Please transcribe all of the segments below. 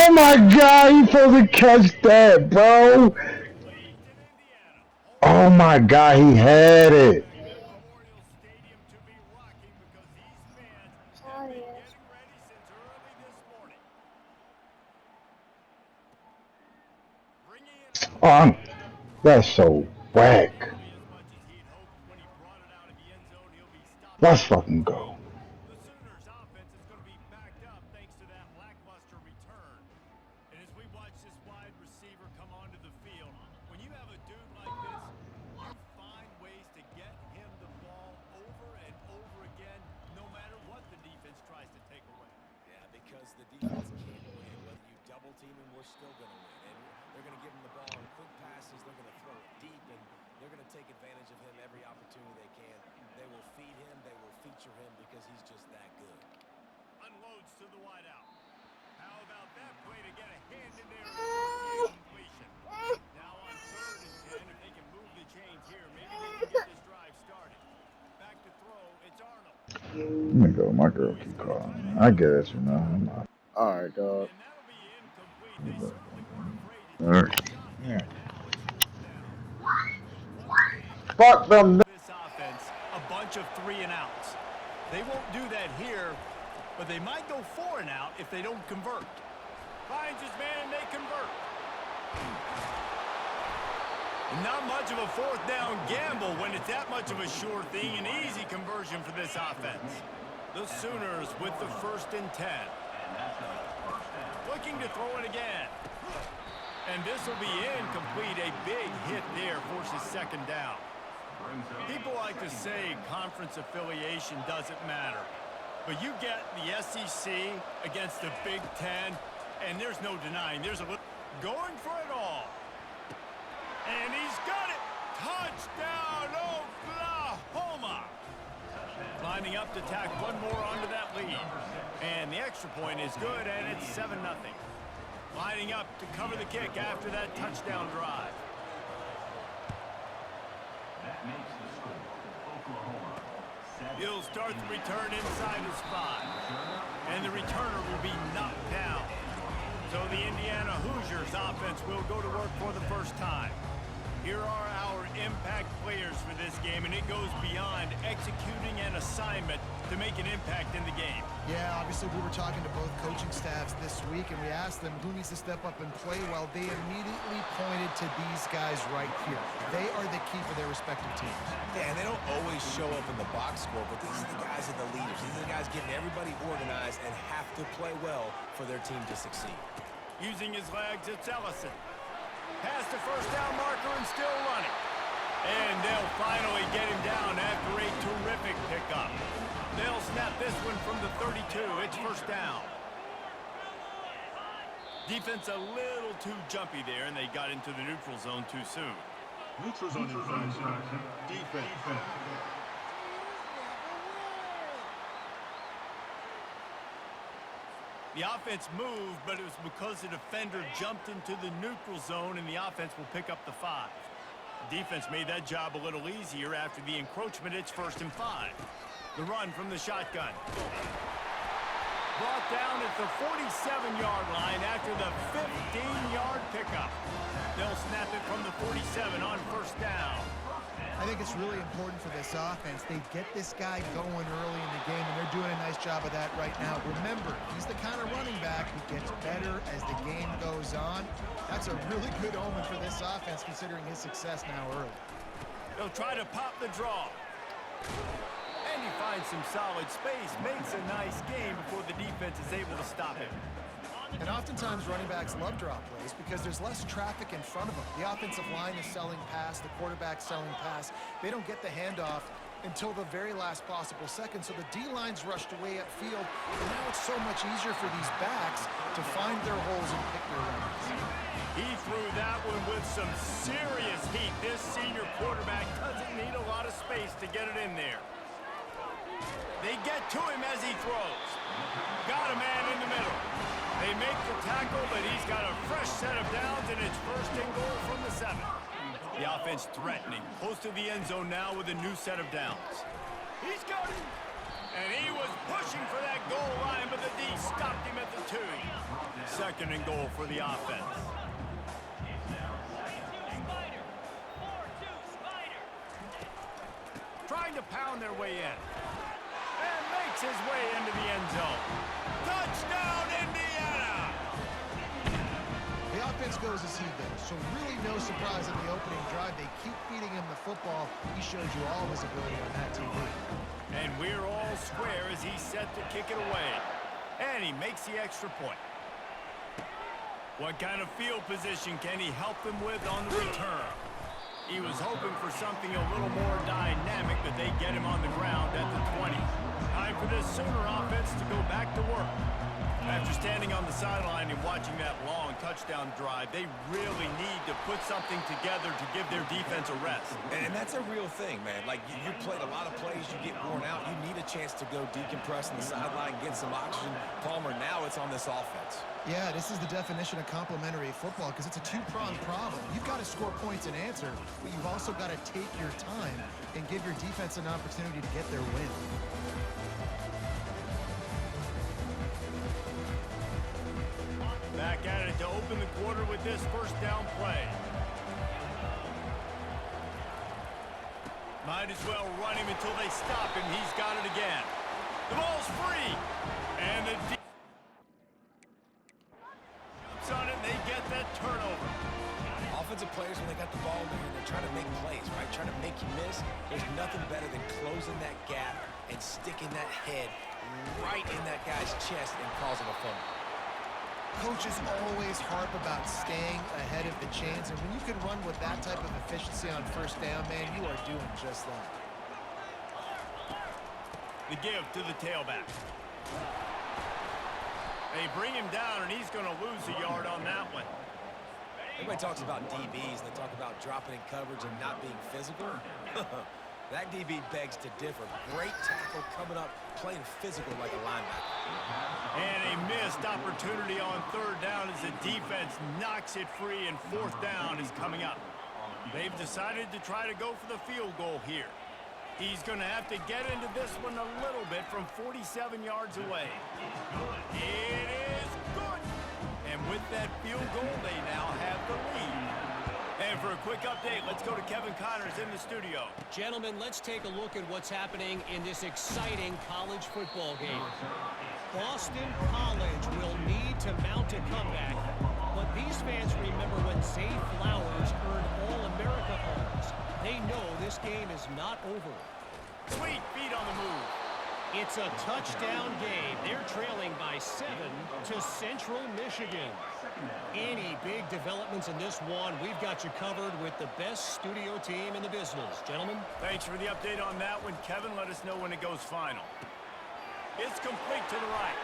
Oh my God, he supposed to catch that, bro. Oh my God, he had it. Oh, that's so whack. Let's fucking go. The Sooners offense is going to be backed up thanks to that lackluster return. And as we watch this wide receiver come onto the field, when you have a dude like this, you find ways to get him the ball over and over again, no matter what the defense tries to take away. Yeah, because the defense can't win. Whether you double team him, we're still going to win. And they're going to give him the ball in quick passes. They're going to throw it deep, and they're going to take advantage of him every opportunity they can. They will feed him. They will feature him because he's just that good. Unloads to the wideout. How about that play to get a hand in there and completion? Now on 3rd and 10, if they can move the chains here, maybe they can get this drive started. Back to throw, it's Arnold. Let me go. My girl keep calling me. I get it, you know. I'm not. All right, dog. And that'll be incomplete. They certainly weren't afraid to All take right. a shot Yeah. there, and now it's 4th down. Fuck them. This offense, a bunch of 3 and outs. They won't do that here, but they might go 4 and out if they don't convert. Finds his man and they convert. Not much of a 4th down gamble when it's that much of a sure thing, an easy conversion for this offense. The Sooners with the 1st and 10. Looking to throw it again. And this will be incomplete. A big hit there forces 2nd down. People like to say conference affiliation doesn't matter. But you get the SEC against the Big Ten, and there's no denying. There's a little going for it all. And he's got it. Touchdown, Oklahoma. Lining up to tack one more onto that lead. And the extra point is good, and it's 7-0. Lining up to cover the kick after that touchdown drive. He'll start the return inside his 5. And the returner will be knocked down. So the Indiana Hoosiers offense will go to work for the first time. Here are our impact players for this game, and it goes beyond executing an assignment to make an impact in the game. Yeah, obviously we were talking to both coaching staffs this week, and we asked them who needs to step up and play well. They immediately pointed to these guys right here. They are the key for their respective teams. Yeah, and they don't always show up in the box score, but these are the guys that are the leaders. These are the guys getting everybody organized and have to play well for their team to succeed. Using his legs, it's Ellison. Past the 1st down marker and still running. And they'll finally get him down after a terrific pickup. They'll snap this one from the 32. It's 1st down. Defense a little too jumpy there, and they got into the neutral zone too soon. Neutral zone infraction. Defense. The offense moved, but it was because the defender jumped into the neutral zone, and the offense will pick up the 5. The defense made that job a little easier after the encroachment. It's 1st and 5. The run from the shotgun. Brought down at the 47-yard line after the 15-yard pickup. They'll snap it from the 47 on 1st down. I think it's really important for this offense. They get this guy going early in the game, and they're doing a nice job of that right now. Remember, he's the kind of running back who gets better as the game goes on. That's a really good omen for this offense, considering his success now early. They'll try to pop the draw. And he finds some solid space, makes a nice game before the defense is able to stop him. And oftentimes running backs love draw plays because there's less traffic in front of them. The offensive line is selling pass, the quarterback's selling pass. They don't get the handoff until the very last possible second, so the D-line's rushed away upfield, and now it's so much easier for these backs to find their holes and pick their lanes. He threw that one with some serious heat. This senior quarterback doesn't need a lot of space to get it in there. They get to him as he throws. Got a man in the middle. They make the tackle, but he's got a fresh set of downs, and it's 1st and goal from the 7. The offense threatening. Close to the end zone now with a new set of downs. He's got him. And he was pushing for that goal line, but the D stopped him at the 2. 2nd second and goal for the offense. Trying to pound their way in. And makes his way into the end zone. Touchdown, Indiana! The offense goes as he goes, so really no surprise in the opening drive. They keep feeding him the football. He showed you all of his ability on that TV. And we're all square as he's set to kick it away. And he makes the extra point. What kind of field position can he help them with on the return? He was hoping for something a little more dynamic, but they get him on the ground at the 20. Time for this Sooner offense to go back to work. After standing on the sideline and watching that long touchdown drive, they really need to put something together to give their defense a rest. And that's a real thing, man. Like, you played a lot of plays, you get worn out. You need a chance to go decompress on the sideline, get some oxygen. Palmer, now it's on this offense. Yeah, this is the definition of complementary football because it's a two-pronged problem. You've got to score points and answer, but you've also got to take your time and give your defense an opportunity to get their win. Back at it to open the quarter with this first down play. Might as well run him until they stop him. He's got it again. The ball's free. And the jumps on it, and they get that turnover. Offensive players, when they got the ball in their hand, they're trying to make plays, right? Trying to make you miss. There's nothing better than closing that gap and sticking that head right in that guy's chest and causing a fumble. Coaches always harp about staying ahead of the chains, and when you can run with that type of efficiency on first down, man, you are doing just that. The give to the tailback. They bring him down, and he's going to lose a yard on that one. Everybody talks about DBs. They talk about dropping in coverage and not being physical. That DB begs to differ. Great tackle coming up, playing physical like a linebacker. And a missed opportunity on third down as the defense knocks it free, and fourth down is coming up. They've decided to try to go for the field goal here. He's going to have to get into this one a little bit from 47 yards away. It is good. And with that field goal, they now have the lead. And for a quick update, let's go to Kevin Connors in the studio. Gentlemen, let's take a look at what's happening in this exciting college football game. Boston College will need to mount a comeback, but these fans remember when Zay Flowers earned All-America honors. They know this game is not over. Sweet feet on the move. It's a touchdown game. They're trailing by 7 to Central Michigan. Any big developments in this one, we've got you covered with the best studio team in the business. Gentlemen? Thanks for the update on that one, Kevin. Let us know when it goes final. It's complete to the right.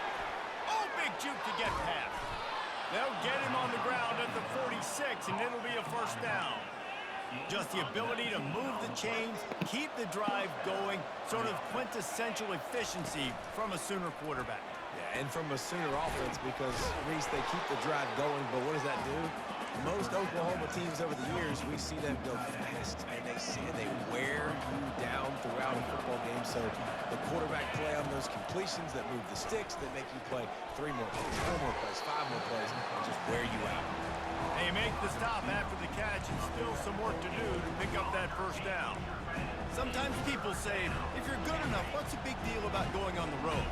Oh, big juke to get past. They'll get him on the ground at the 46, and it'll be a first down. Just the ability to move the chains, keep the drive going, sort of quintessential efficiency from a Sooner quarterback. Yeah, and from a Sooner offense because, Reese, they keep the drive going, but what does that do? Most Oklahoma teams over the years, we see them go fast, and they wear you down throughout a football game. So the quarterback play on those completions that move the sticks, that make you play 3 more plays, 4 more plays, 5 more plays, and just wear you out. They make the stop after the catch, and still some work to do to pick up that first down. Sometimes people say, if you're good enough, what's the big deal about going on the road?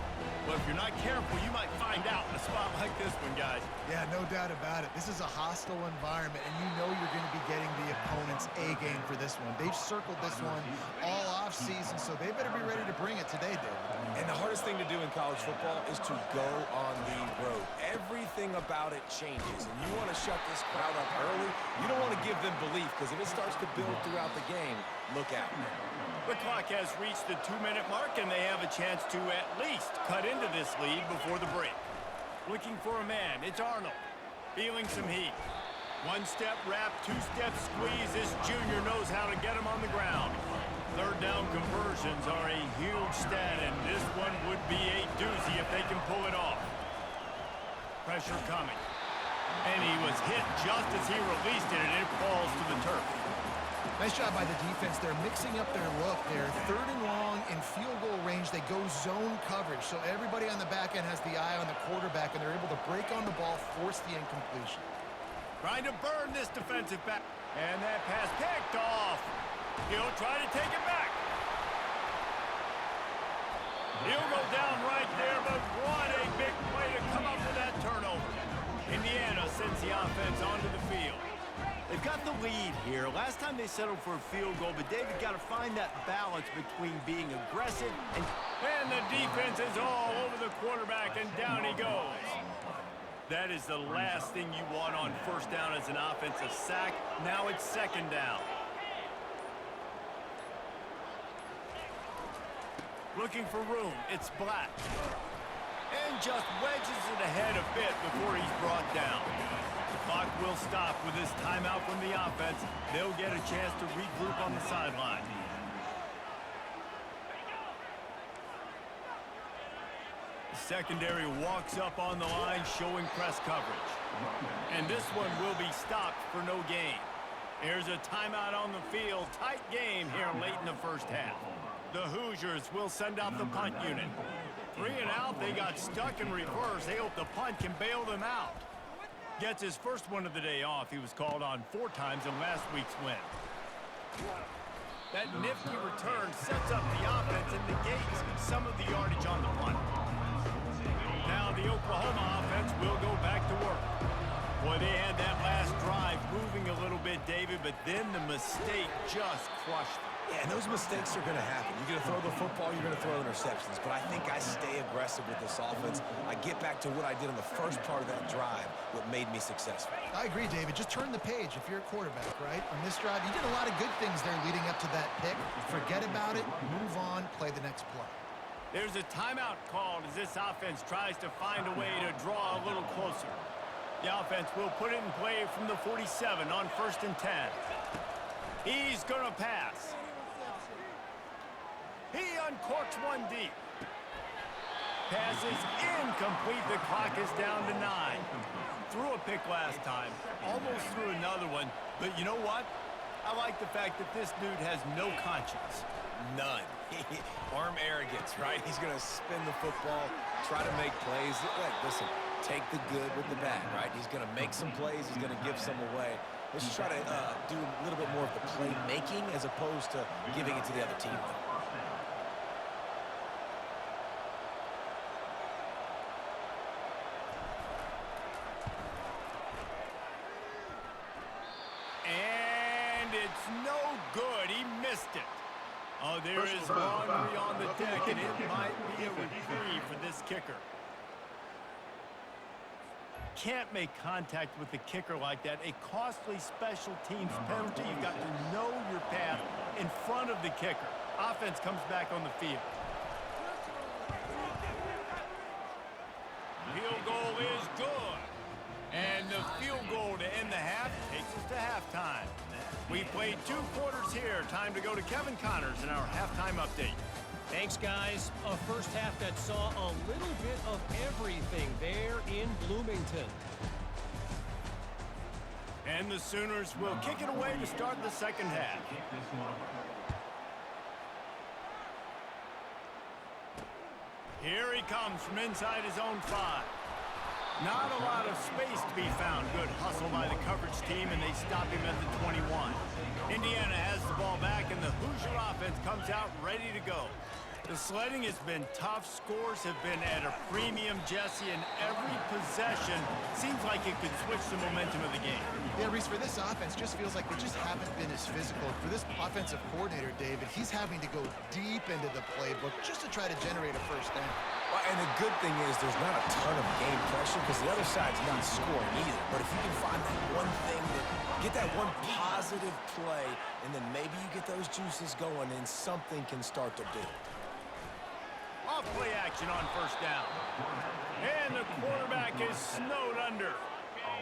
But if you're not careful, you might find out in a spot like this one, guys. Yeah, no doubt about it. This is a hostile environment, and you know you're going to be getting the opponent's A game for this one. They've circled this one all offseason, so they better be ready to bring it today, David. And the hardest thing to do in college football is to go on the road. Everything about it changes, and you want to shut this crowd up early. You don't want to give them belief, because if it starts to build throughout the game, look out. The clock has reached the 2-minute mark, and they have a chance to at least cut into this lead before the break. Looking for a man, it's Arnold. Feeling some heat. 1-step wrap, 2-step squeeze. This junior knows how to get him on the ground. Third down conversions are a huge stat, and this one would be a doozy if they can pull it off. Pressure coming. And he was hit just as he released it, and it falls to the turf. Nice job by the defense. They're mixing up their look. They're 3rd and long in field goal range change. They go zone coverage, so everybody on the back end has the eye on the quarterback, and they're able to break on the ball, force the incompletion. Trying to burn this defensive back. And that pass picked off. He'll try to take it back. He'll go down right there, but what a big play to come up with that turnover. Indiana sends the offense onto the field. They've got the lead here. Last time they settled for a field goal, but David got to find that balance between being aggressive and the defense is all over the quarterback, and down he goes. That is the last thing you want on first down as an offensive sack. Now it's second down. Looking for room. It's Black. And just wedges it ahead a bit before he's brought down. The clock will stop with this timeout from the offense. They'll get a chance to regroup on the sideline. The secondary walks up on the line, showing press coverage. And this one will be stopped for no gain. Here's a timeout on the field. Tight game here late in the first half. The Hoosiers will send out the punt unit. 3 and out, they got stuck in reverse. They hope the punt can bail them out. Gets his first one of the day off. He was called on 4 times in last week's win. That nifty return sets up the offense and negates some of the yardage on the punt. Now the Oklahoma offense will go back to work. Boy, they had that last drive moving a little bit, David, but then the mistake just crushed them. Yeah, and those mistakes are going to happen. You're going to throw the football, you're going to throw interceptions. But I think I stay aggressive with this offense. I get back to what I did on the first part of that drive, what made me successful. I agree, David. Just turn the page if you're a quarterback, right? On this drive, you did a lot of good things there leading up to that pick. Forget about it, move on, play the next play. There's a timeout called as this offense tries to find a way to draw a little closer. The offense will put it in play from the 47 on 1st and 10. He's going to pass. He uncorks one deep. Pass is incomplete. The clock is down to 9. Threw a pick last time. Almost threw another one. But you know what? I like the fact that this dude has no conscience. None. Arm arrogance, right? He's going to spin the football, try to make plays. Listen, take the good with the bad, right? He's going to make some plays. He's going to give some away. Let's try to do a little bit more of the playmaking as opposed to giving it to the other team. And it's no good. He missed it. Oh, there is laundry on the deck, and it might be a reprieve for this kicker. Can't make contact with the kicker like that. A costly special teams penalty. You've got to know your path in front of the kicker. Offense comes back on the field. Field goal is good. And the field goal to end the half takes us to halftime. We played 2 quarters here. Time to go to Kevin Connors in our halftime update. Thanks, guys. A first half that saw a little bit of everything there in Bloomington. And the Sooners will kick it away to start the second half. Here he comes from inside his own 5. Not a lot of space to be found. Good hustle by the coverage team, and they stop him at the 21. Indiana has the ball back, and the Hoosier offense comes out ready to go. The sledding has been tough. Scores have been at a premium, Jesse, and every possession seems like it could switch the momentum of the game. Yeah, Reese, for this offense, just feels like they just haven't been as physical. For this offensive coordinator, David, he's having to go deep into the playbook just to try to generate a first down. Well, and the good thing is there's not a ton of game pressure because the other side's not scoring either. But if you can find that one thing, get that one positive play, and then maybe you get those juices going and something can start to build. Off play action on first down. And the quarterback is snowed under.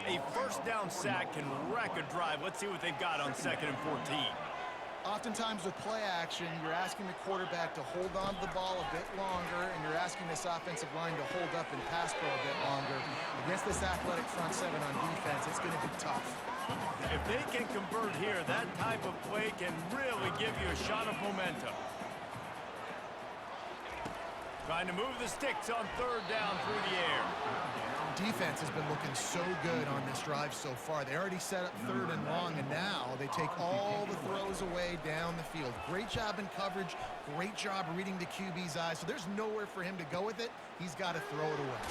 A first down sack can wreck a drive. Let's see what they've got on 2nd and 14. Oftentimes with play action, you're asking the quarterback to hold on to the ball a bit longer, and you're asking this offensive line to hold up and pass pro a bit longer. Against this athletic front 7 on defense, it's going to be tough. If they can convert here, that type of play can really give you a shot of momentum. Trying to move the sticks on third down through the air. Defense has been looking so good on this drive so far. They already set up third and long, and now they take all the throws away down the field. Great job in coverage, great job reading the QB's eyes, so there's nowhere for him to go with it. He's got to throw it away.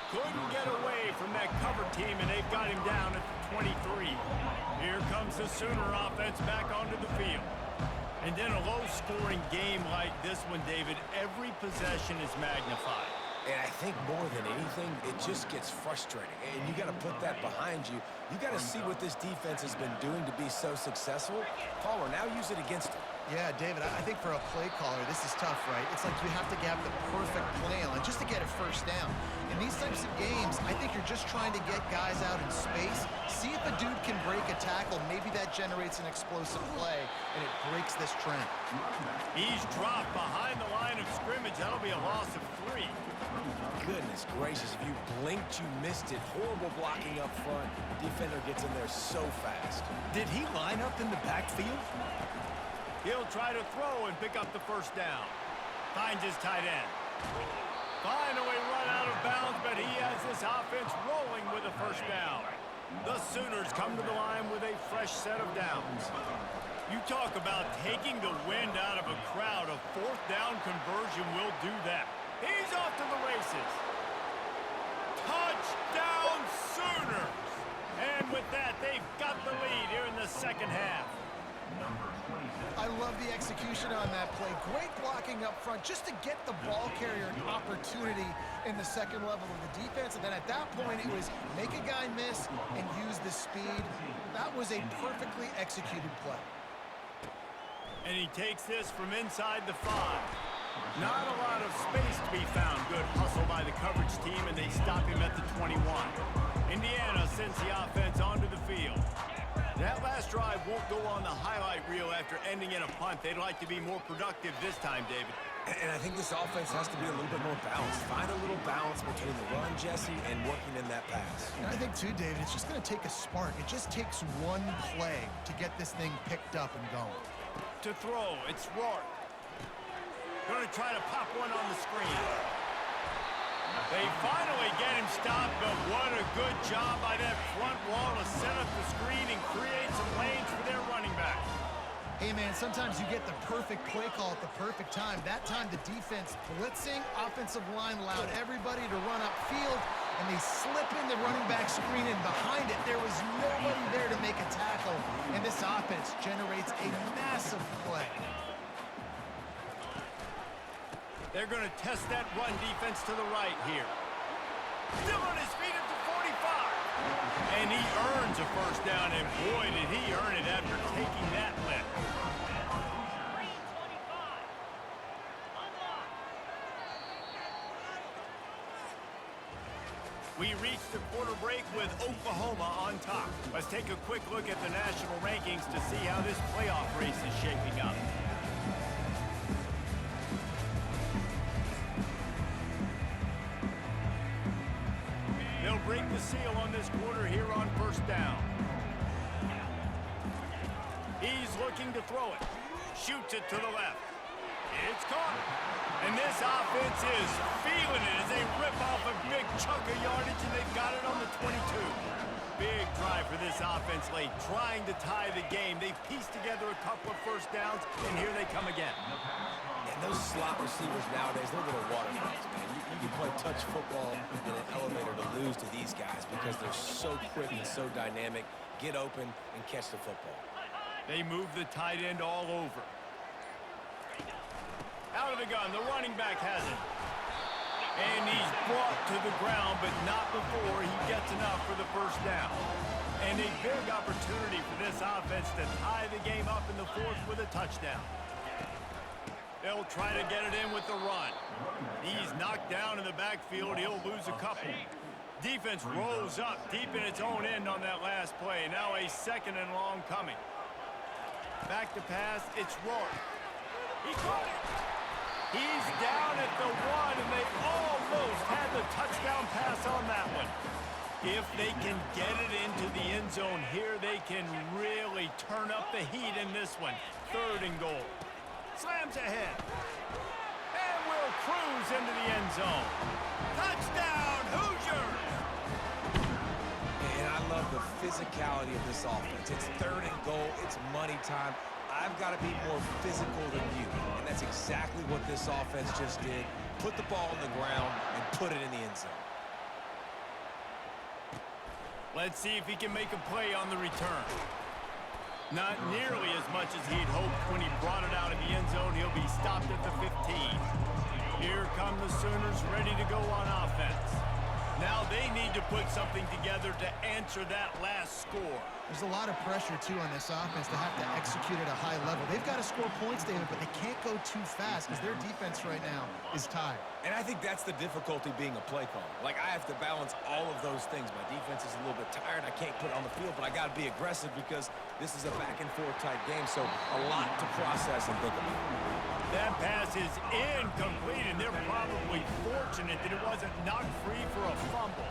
Couldn't get away from that cover team, and they've got him down at the 23. Here comes the Sooner offense back onto the field. And in a low-scoring game like this one, David, every possession is magnified. And I think more than anything, it just gets frustrating. And you got to put that behind you. You got to see what this defense has been doing to be so successful. Palmer, now use it against them. Yeah, David, I think for a play caller, this is tough, right? It's like you have to have the perfect plan just to get a first down. In these types of games, I think you're just trying to get guys out in space, see if a dude can break a tackle. Maybe that generates an explosive play, and it breaks this trend. He's dropped behind the line of scrimmage. That'll be a loss of 3. Goodness gracious, if you blinked, you missed it. Horrible blocking up front. Defender gets in there so fast. Did he line up in the backfield? He'll try to throw and pick up the first down. Finds his tight end. Finally run out of bounds, but he has this offense rolling with a first down. The Sooners come to the line with a fresh set of downs. You talk about taking the wind out of a crowd. A fourth down conversion will do that. He's off to the races. Touchdown Sooners! And with that, they've got the lead here in the second half. I love the execution on that play. Great blocking up front just to get the ball carrier an opportunity in the second level of the defense. And then at that point, it was make a guy miss and use the speed. That was a perfectly executed play. And he takes this from inside the 5. Not a lot of space to be found. Good hustle by the coverage team, and they stop him at the 21. Indiana sends the offense onto the field. That last drive won't go on the highlight reel after ending in a punt. They'd like to be more productive this time, David. And I think this offense has to be a little bit more balanced. Find a little balance between the run, Jesse, and working in that pass. And I think, too, David, it's just going to take a spark. It just takes one play to get this thing picked up and going. To throw, it's Rourke. Going to try to pop one on the screen. They finally get him stopped, but what a good job by that front wall to set up the screen and create some lanes for their running back. Hey, man, sometimes you get the perfect play call at the perfect time. That time the defense blitzing, offensive line allowed everybody to run upfield, and they slip in the running back screen, and behind it there was nobody there to make a tackle, and this offense generates a massive play. They're going to test that run defense to the right here. Still on his feet at the 45. And he earns a first down, and boy, did he earn it after taking that lift. We reach the quarter break with Oklahoma on top. Let's take a quick look at the national rankings to see how this playoff race is shaping up. They'll break the seal on this quarter here on first down. He's looking to throw it. Shoots it to the left. It's caught. And this offense is feeling it as they rip off a big chunk of yardage, and they've got it on the 22. Big drive for this offense late, trying to tie the game. They've pieced together a couple of first downs, and here they come again. And those slot receivers nowadays, they're little watermelons, man. You can play touch football in an elevator to lose to these guys because they're so quick and so dynamic. Get open and catch the football. They move the tight end all over. Out of the gun, the running back has it. And he's brought to the ground, but not before he gets enough for the first down. And a big opportunity for this offense to tie the game up in the fourth with a touchdown. They'll try to get it in with the run. He's knocked down in the backfield. He'll lose a couple. Defense rolls up deep in its own end on that last play. Now a second and long coming. Back to pass, it's Rourke. He caught it. He's down at the 1, and they almost had the touchdown pass on that one. If they can get it into the end zone here, they can really turn up the heat in this one. Third and goal. Slams ahead. And will cruise goes into the end zone. Touchdown, Hoosiers! And I love the physicality of this offense. It's 3rd and goal. It's money time. I've got to be more physical than you. And that's exactly what this offense just did. Put the ball on the ground and put it in the end zone. Let's see if he can make a play on the return. Not nearly as much as he'd hoped when he brought it out of the end zone. He'll be stopped at the 15. Here come the Sooners ready to go on offense. Now they need to put something together to answer that last score. There's a lot of pressure, too, on this offense to have to execute at a high level. They've got to score points, David, but they can't go too fast because their defense right now is tired. And I think that's the difficulty being a play caller. Like, I have to balance all of those things. My defense is a little bit tired. I can't put it on the field, but I got to be aggressive because this is a back-and-forth type game, so a lot to process and think about. That pass is incomplete, and they're probably fortunate that it wasn't knocked free for a fumble.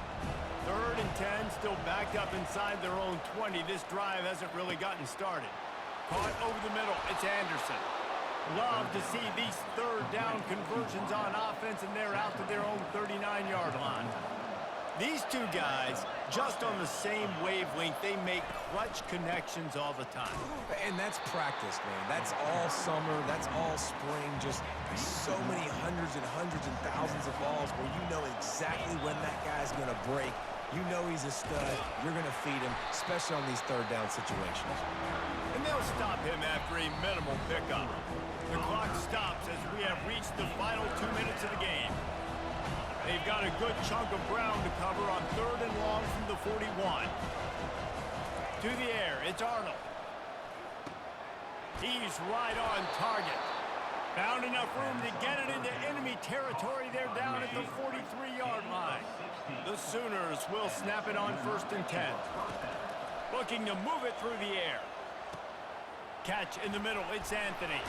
3rd and 10, still backed up inside their own 20. This drive hasn't really gotten started. Caught over the middle, it's Anderson. Love to see these 3rd down conversions on offense, and they're out to their own 39-yard line. These two guys, just on the same wavelength, they make clutch connections all the time. And that's practice, man. That's all summer. That's all spring. Just so many hundreds and thousands of balls where you know exactly when that guy's going to break. You know he's a stud. You're going to feed him, especially on these 3rd down situations. And they'll stop him after a minimal pickup. The clock stops as we have reached the final 2 minutes of the game. They've got a good chunk of ground to cover on 3rd and long from the 41. To the air, it's Arnold. He's right on target. Found enough room to get it into enemy territory. They're down at the 43-yard line. The Sooners will snap it on 1st and 10. Looking to move it through the air. Catch in the middle, it's Anthony.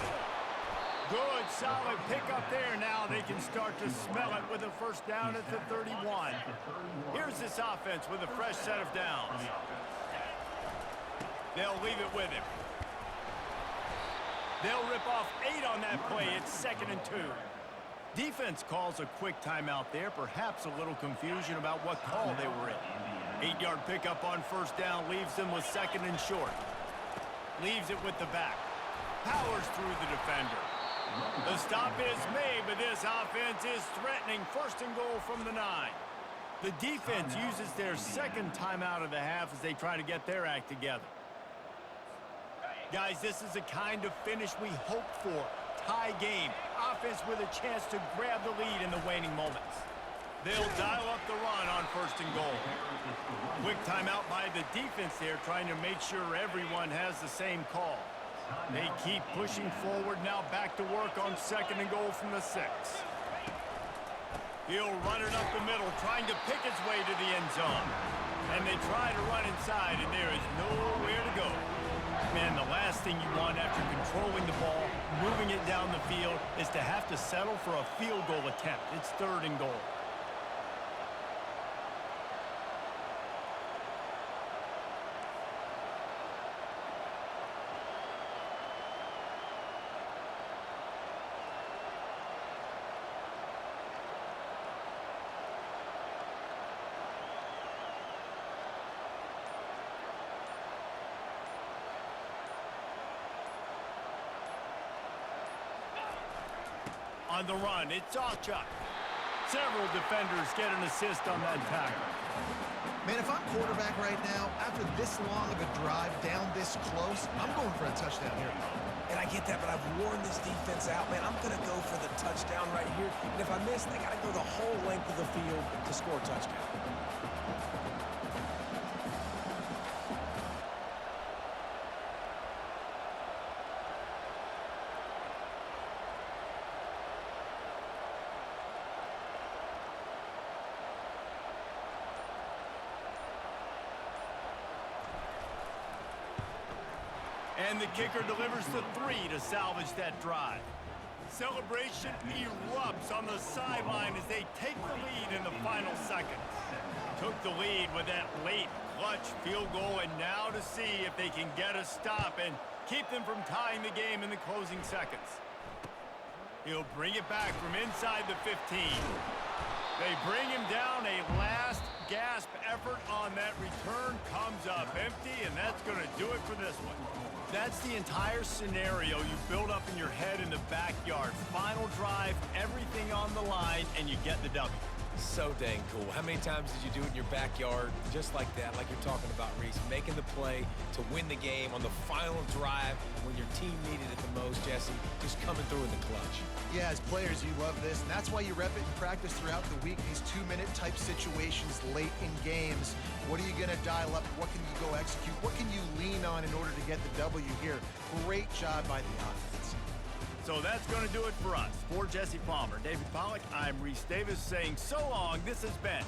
Good, solid pickup there. Now they can start to smell it with a 1st down at the 31. Here's this offense with a fresh set of downs. They'll leave it with him. They'll rip off 8 on that play. It's 2nd and 2. Defense calls a quick timeout there. Perhaps a little confusion about what call they were in. 8-yard pickup on 1st down leaves them with 2nd and short. Leaves it with the back. Powers through the defender. The stop is made, but this offense is threatening. 1st and goal from the 9. The defense uses their 2nd timeout of the half as they try to get their act together. Guys, this is the kind of finish we hoped for. Tie game. Offense with a chance to grab the lead in the waning moments. They'll dial up the run on 1st and goal. Quick timeout by the defense there, trying to make sure everyone has the same call. They keep pushing forward, now back to work on 2nd and goal from the 6. He'll run it up the middle, trying to pick his way to the end zone. And they try to run inside, and there is nowhere to go. Man, the last thing you want after controlling the ball, moving it down the field, is to have to settle for a field goal attempt. It's 3rd and goal. On the run, it's Alchuk. Several defenders get an assist on that tackle. Man, if I'm quarterback right now, after this long of a drive down this close, I'm going for a touchdown here. And I get that, but I've worn this defense out, man. I'm going to go for the touchdown right here. And if I miss, they got to go the whole length of the field to score a touchdown. And the kicker delivers the 3 to salvage that drive. Celebration erupts on the sideline as they take the lead in the final seconds. Took the lead with that late clutch field goal, and now to see if they can get a stop and keep them from tying the game in the closing seconds. He'll bring it back from inside the 15. They bring him down. A last gasp effort on that return comes up empty, and that's going to do it for this one. That's the entire scenario you build up in your head in the backyard. Final drive, everything on the line, and you get the W. So dang cool. How many times did you do it in your backyard just like that, like you're talking about, Reese, making the play to win the game on the final drive when your team needed it the most, Jesse, just coming through in the clutch. Yeah, as players, you love this, and that's why you rep it in practice throughout the week, these 2-minute type situations late in games. What are you going to dial up? What can you go execute? What can you lean on in order to get the W here? Great job by the offense. So that's going to do it for us. For Jesse Palmer, David Pollack, I'm Reese Davis saying so long. This has been